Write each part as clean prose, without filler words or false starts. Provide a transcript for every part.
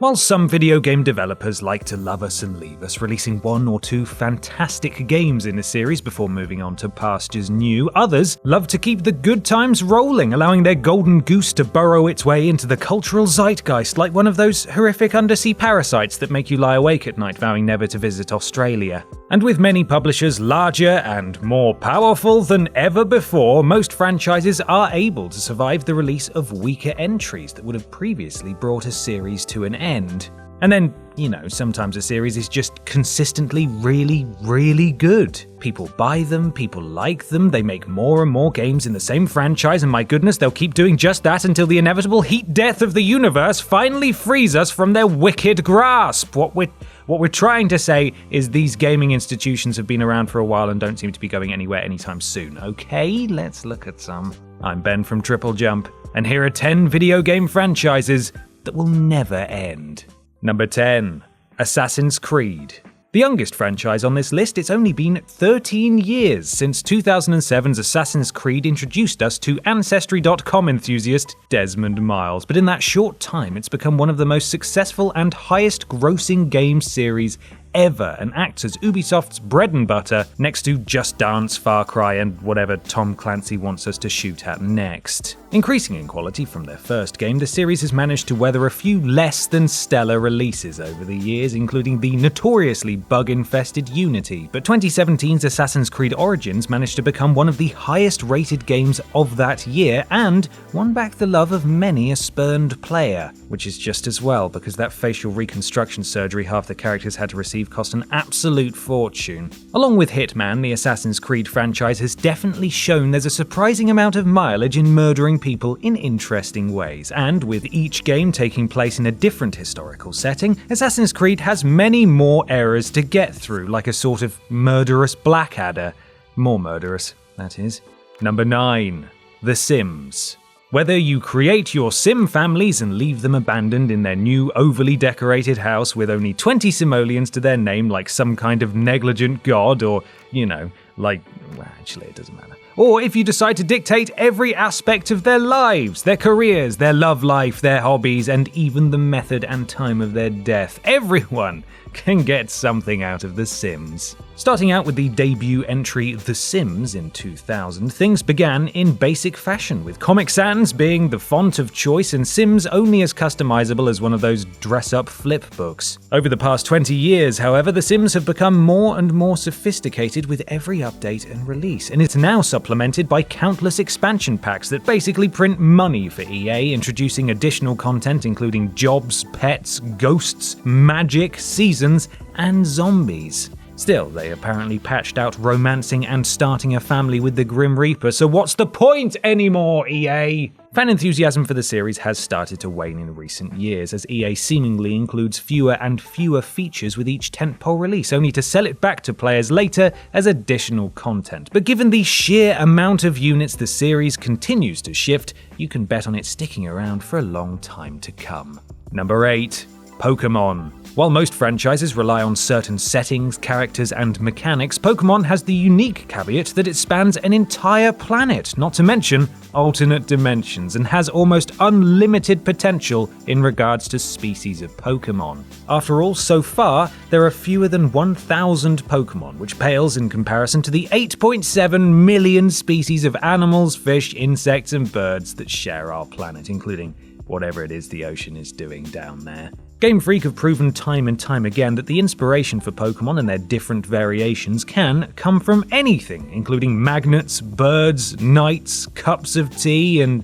While some video game developers like to love us and leave us, releasing 1 or 2 fantastic games in a series before moving on to pastures new, others love to keep the good times rolling, allowing their golden goose to burrow its way into the cultural zeitgeist like one of those horrific undersea parasites that make you lie awake at night vowing never to visit Australia. And with many publishers larger and more powerful than ever before, most franchises are able to survive the release of weaker entries that would have previously brought a series to an end. And then, sometimes a series is just consistently really, really good. People buy them, people like them, they make more and more games in the same franchise, and my goodness, they'll keep doing just that until the inevitable heat death of the universe finally frees us from their wicked grasp. What we're trying to say is these gaming institutions have been around for a while and don't seem to be going anywhere anytime soon. Okay, let's look at some. I'm Ben from TripleJump, and here are 10 video game franchises that will never end. Number 10. Assassin's Creed. The youngest franchise on this list, it's only been 13 years since 2007's Assassin's Creed introduced us to Ancestry.com enthusiast Desmond Miles, but in that short time it's become one of the most successful and highest grossing game series ever, and acts as Ubisoft's bread and butter next to Just Dance, Far Cry, and whatever Tom Clancy wants us to shoot at next. Increasing in quality from their first game, the series has managed to weather a few less than stellar releases over the years, including the notoriously bug-infested Unity, but 2017's Assassin's Creed Origins managed to become one of the highest rated games of that year, and won back the love of many a spurned player, which is just as well, because that facial reconstruction surgery half the characters had to receive cost an absolute fortune. Along with Hitman, the Assassin's Creed franchise has definitely shown there's a surprising amount of mileage in murdering people in interesting ways, and with each game taking place in a different historical setting, Assassin's Creed has many more eras to get through, like a sort of murderous Blackadder. More murderous, that is. Number 9. The Sims. Whether you create your Sim families and leave them abandoned in their new overly decorated house with only 20 simoleons to their name like some kind of negligent god, or, actually it doesn't matter. Or if you decide to dictate every aspect of their lives, their careers, their love life, their hobbies, and even the method and time of their death, everyone can get something out of The Sims. Starting out with the debut entry The Sims in 2000, things began in basic fashion, with Comic Sans being the font of choice and Sims only as customizable as one of those dress-up flip books. Over the past 20 years, however, The Sims have become more and more sophisticated with every update and release, and it's now supplemented by countless expansion packs that basically print money for EA, introducing additional content including jobs, pets, ghosts, magic, seasons, and zombies. Still, they apparently patched out romancing and starting a family with the Grim Reaper, so what's the point anymore, EA? Fan enthusiasm for the series has started to wane in recent years, as EA seemingly includes fewer and fewer features with each tentpole release, only to sell it back to players later as additional content. But given the sheer amount of units the series continues to shift, you can bet on it sticking around for a long time to come. Number 8. Pokémon. While most franchises rely on certain settings, characters, and mechanics, Pokémon has the unique caveat that it spans an entire planet, not to mention alternate dimensions, and has almost unlimited potential in regards to species of Pokémon. After all, so far, there are fewer than 1,000 Pokémon, which pales in comparison to the 8.7 million species of animals, fish, insects, and birds that share our planet, including whatever it is the ocean is doing down there. Game Freak have proven time and time again that the inspiration for Pokémon and their different variations can come from anything, including magnets, birds, knights, cups of tea, and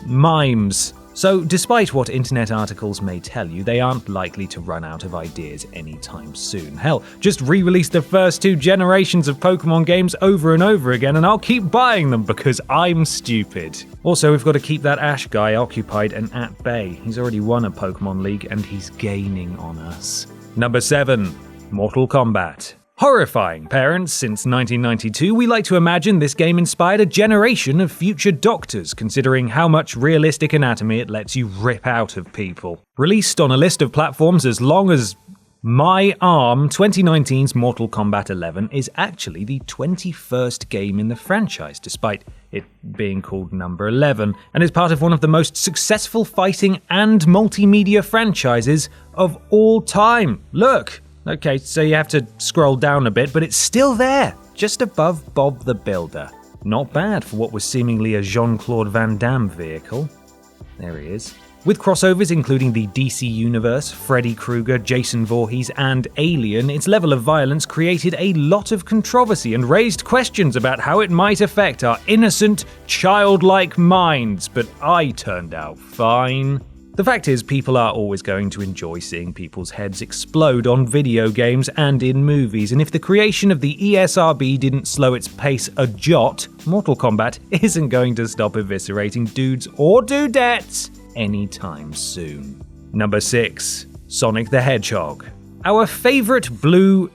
mimes. So, despite what internet articles may tell you, they aren't likely to run out of ideas anytime soon. Hell, just re-release the first 2 generations of Pokemon games over and over again, and I'll keep buying them because I'm stupid. Also, we've got to keep that Ash guy occupied and at bay. He's already won a Pokemon League, and he's gaining on us. Number 7. Mortal Kombat. Horrifying, parents. Since 1992, we like to imagine this game inspired a generation of future doctors, considering how much realistic anatomy it lets you rip out of people. Released on a list of platforms as long as my arm, 2019's Mortal Kombat 11 is actually the 21st game in the franchise, despite it being called number 11, and is part of one of the most successful fighting and multimedia franchises of all time. Look! Okay, so you have to scroll down a bit, but it's still there, just above Bob the Builder. Not bad for what was seemingly a Jean-Claude Van Damme vehicle. There he is. With crossovers including the DC Universe, Freddy Krueger, Jason Voorhees, and Alien, its level of violence created a lot of controversy and raised questions about how it might affect our innocent, childlike minds, but I turned out fine. The fact is, people are always going to enjoy seeing people's heads explode on video games and in movies, and if the creation of the ESRB didn't slow its pace a jot, Mortal Kombat isn't going to stop eviscerating dudes or dudettes anytime soon. Number 6. Sonic the Hedgehog. Our favourite blue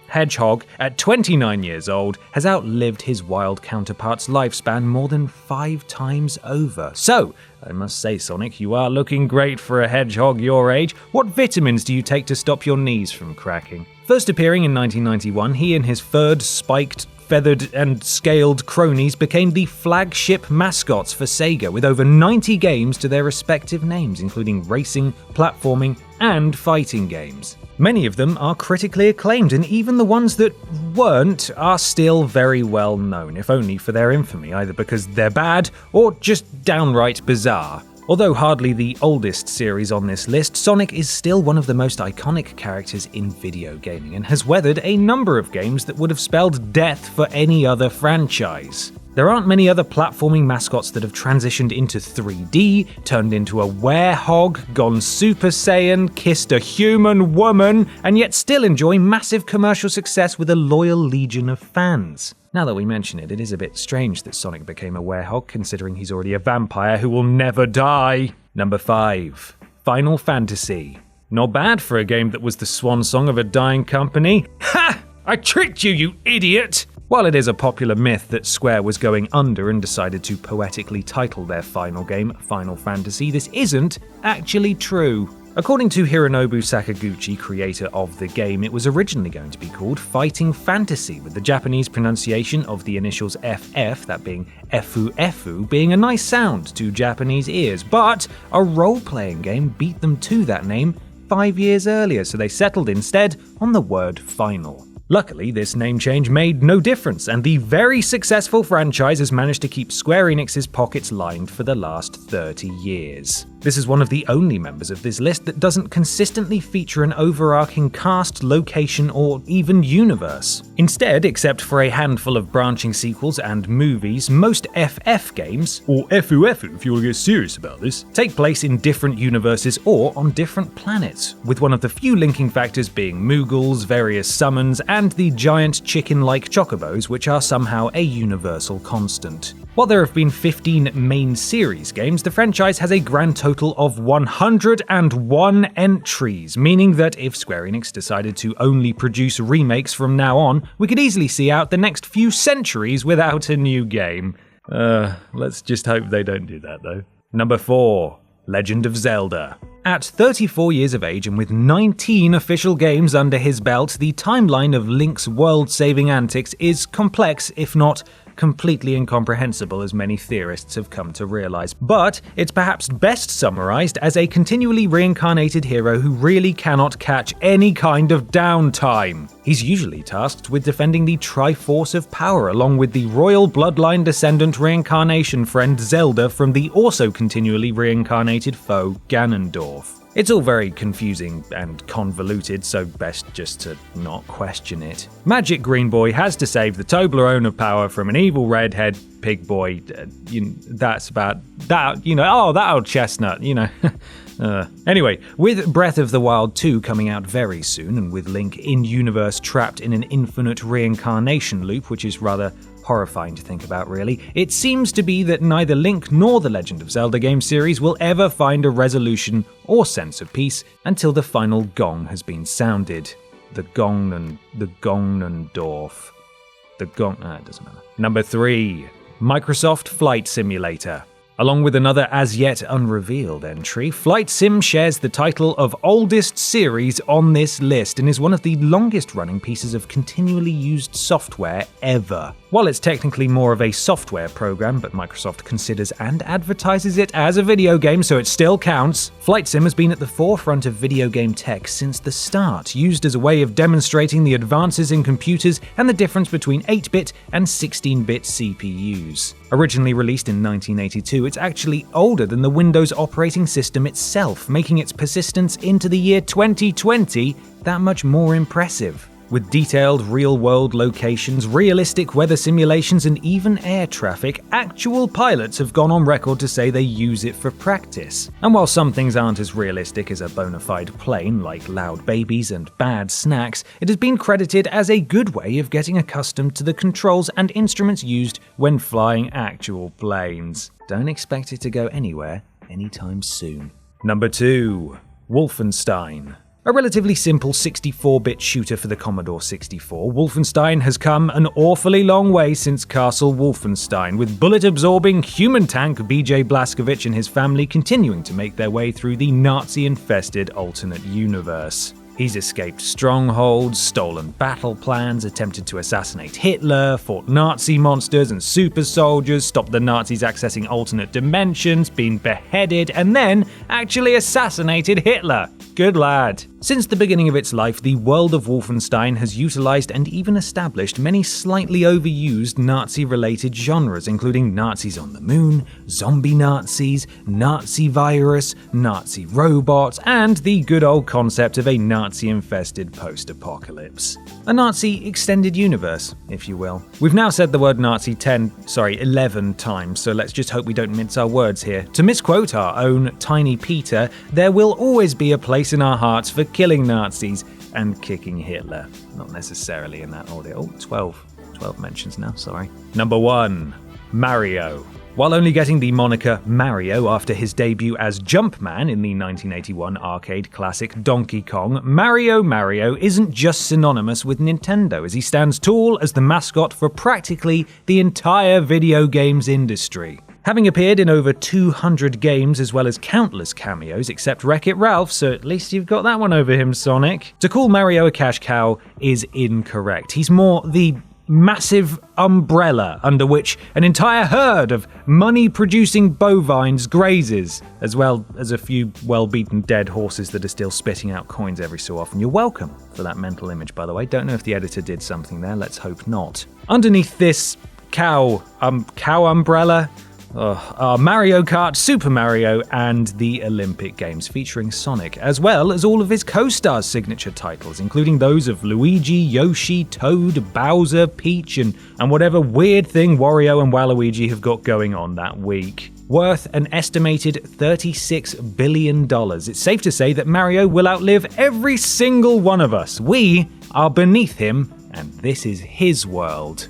Hedgehog, at 29 years old, has outlived his wild counterpart's lifespan more than 5 times over. So, I must say, Sonic, you are looking great for a hedgehog your age. What vitamins do you take to stop your knees from cracking? First appearing in 1991, he and his furred, spiked, feathered and scaled cronies became the flagship mascots for Sega, with over 90 games to their respective names, including racing, platforming, and fighting games. Many of them are critically acclaimed, and even the ones that weren't are still very well known, if only for their infamy, either because they're bad or just downright bizarre. Although hardly the oldest series on this list, Sonic is still one of the most iconic characters in video gaming and has weathered a number of games that would have spelled death for any other franchise. There aren't many other platforming mascots that have transitioned into 3D, turned into a werehog, gone Super Saiyan, kissed a human woman, and yet still enjoy massive commercial success with a loyal legion of fans. Now that we mention it, it is a bit strange that Sonic became a werehog, considering he's already a vampire who will never die. Number 5. Final Fantasy. Not bad for a game that was the swan song of a dying company. Ha! I tricked you, you idiot! While it is a popular myth that Square was going under and decided to poetically title their final game Final Fantasy, this isn't actually true. According to Hironobu Sakaguchi, creator of the game, it was originally going to be called Fighting Fantasy, with the Japanese pronunciation of the initials FF, that being Efu Efu, being a nice sound to Japanese ears, but a role-playing game beat them to that name 5 years earlier, so they settled instead on the word final. Luckily, this name change made no difference, and the very successful franchise has managed to keep Square Enix's pockets lined for the last 30 years. This is one of the only members of this list that doesn't consistently feature an overarching cast, location, or even universe. Instead, except for a handful of branching sequels and movies, most FF games, or FUF if you want to get serious about this, take place in different universes or on different planets, with one of the few linking factors being Moogles, various summons, and the giant chicken-like chocobos, which are somehow a universal constant. While there have been 15 main series games, the franchise has a grand total of 101 entries, meaning that if Square Enix decided to only produce remakes from now on, we could easily see out the next few centuries without a new game. Let's just hope they don't do that, though. Number 4. Legend of Zelda. At 34 years of age and with 19 official games under his belt, the timeline of Link's world-saving antics is complex, if not completely incomprehensible, as many theorists have come to realize. But it's perhaps best summarized as a continually reincarnated hero who really cannot catch any kind of downtime. He's usually tasked with defending the Triforce of Power, along with the royal bloodline descendant reincarnation friend Zelda from the also continually reincarnated foe Ganondorf. It's all very confusing and convoluted, so best just to not question it. Magic Green Boy has to save the Toblerone of Power from an evil redhead pig boy. That's about that, that old chestnut, Anyway, with Breath of the Wild 2 coming out very soon, and with Link in-universe trapped in an infinite reincarnation loop, which is rather horrifying to think about, really, it seems to be that neither Link nor the Legend of Zelda game series will ever find a resolution or sense of peace until the final gong has been sounded. The Ganondorf. It doesn't matter. Number 3. Microsoft Flight Simulator. Along with another as yet unrevealed entry, Flight Sim shares the title of oldest series on this list and is one of the longest running pieces of continually used software ever. While it's technically more of a software program, but Microsoft considers and advertises it as a video game, so it still counts, Flight Sim has been at the forefront of video game tech since the start, used as a way of demonstrating the advances in computers and the difference between 8-bit and 16-bit CPUs. Originally released in 1982, it's actually older than the Windows operating system itself, making its persistence into the year 2020 that much more impressive. With detailed real-world locations, realistic weather simulations, and even air traffic, actual pilots have gone on record to say they use it for practice. And while some things aren't as realistic as a bona fide plane, like loud babies and bad snacks, it has been credited as a good way of getting accustomed to the controls and instruments used when flying actual planes. Don't expect it to go anywhere anytime soon. Number 2. Wolfenstein. A relatively simple 64-bit shooter for the Commodore 64, Wolfenstein has come an awfully long way since Castle Wolfenstein, with bullet-absorbing human tank BJ Blazkowicz and his family continuing to make their way through the Nazi-infested alternate universe. He's escaped strongholds, stolen battle plans, attempted to assassinate Hitler, fought Nazi monsters and super soldiers, stopped the Nazis accessing alternate dimensions, been beheaded, and then actually assassinated Hitler. Good lad. Since the beginning of its life, the world of Wolfenstein has utilized and even established many slightly overused Nazi-related genres, including Nazis on the moon, zombie Nazis, Nazi virus, Nazi robots, and the good old concept of a Nazi-infested post-apocalypse. A Nazi extended universe, if you will. We've now said the word Nazi 11 times, so let's just hope we don't mince our words here. To misquote our own Tiny Peter, there will always be a place in our hearts for killing Nazis and kicking Hitler. Not necessarily in that order. Oh, 12 mentions now, sorry. Number 1. Mario. While only getting the moniker Mario after his debut as Jumpman in the 1981 arcade classic Donkey Kong, Mario isn't just synonymous with Nintendo, as he stands tall as the mascot for practically the entire video games industry. Having appeared in over 200 games as well as countless cameos, except Wreck-It Ralph, so at least you've got that one over him, Sonic. To call Mario a cash cow is incorrect. He's more the massive umbrella under which an entire herd of money-producing bovines grazes, as well as a few well-beaten dead horses that are still spitting out coins every so often. You're welcome for that mental image, by the way. Don't know if the editor did something there, let's hope not. Underneath this cow umbrella are Mario Kart, Super Mario, and the Olympic Games, featuring Sonic, as well as all of his co-stars' signature titles, including those of Luigi, Yoshi, Toad, Bowser, Peach, and whatever weird thing Wario and Waluigi have got going on that week. Worth an estimated $36 billion, it's safe to say that Mario will outlive every single one of us. We are beneath him, and this is his world.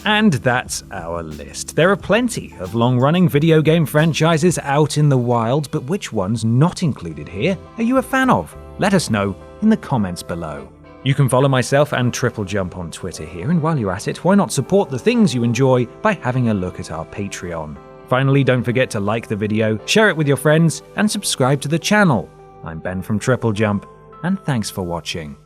And that's our list. There are plenty of long-running video game franchises out in the wild, but which ones not included here are you a fan of? Let us know in the comments below. You can follow myself and TripleJump on Twitter here, and while you're at it, why not support the things you enjoy by having a look at our Patreon. Finally, don't forget to like the video, share it with your friends, and subscribe to the channel. I'm Ben from TripleJump, and thanks for watching.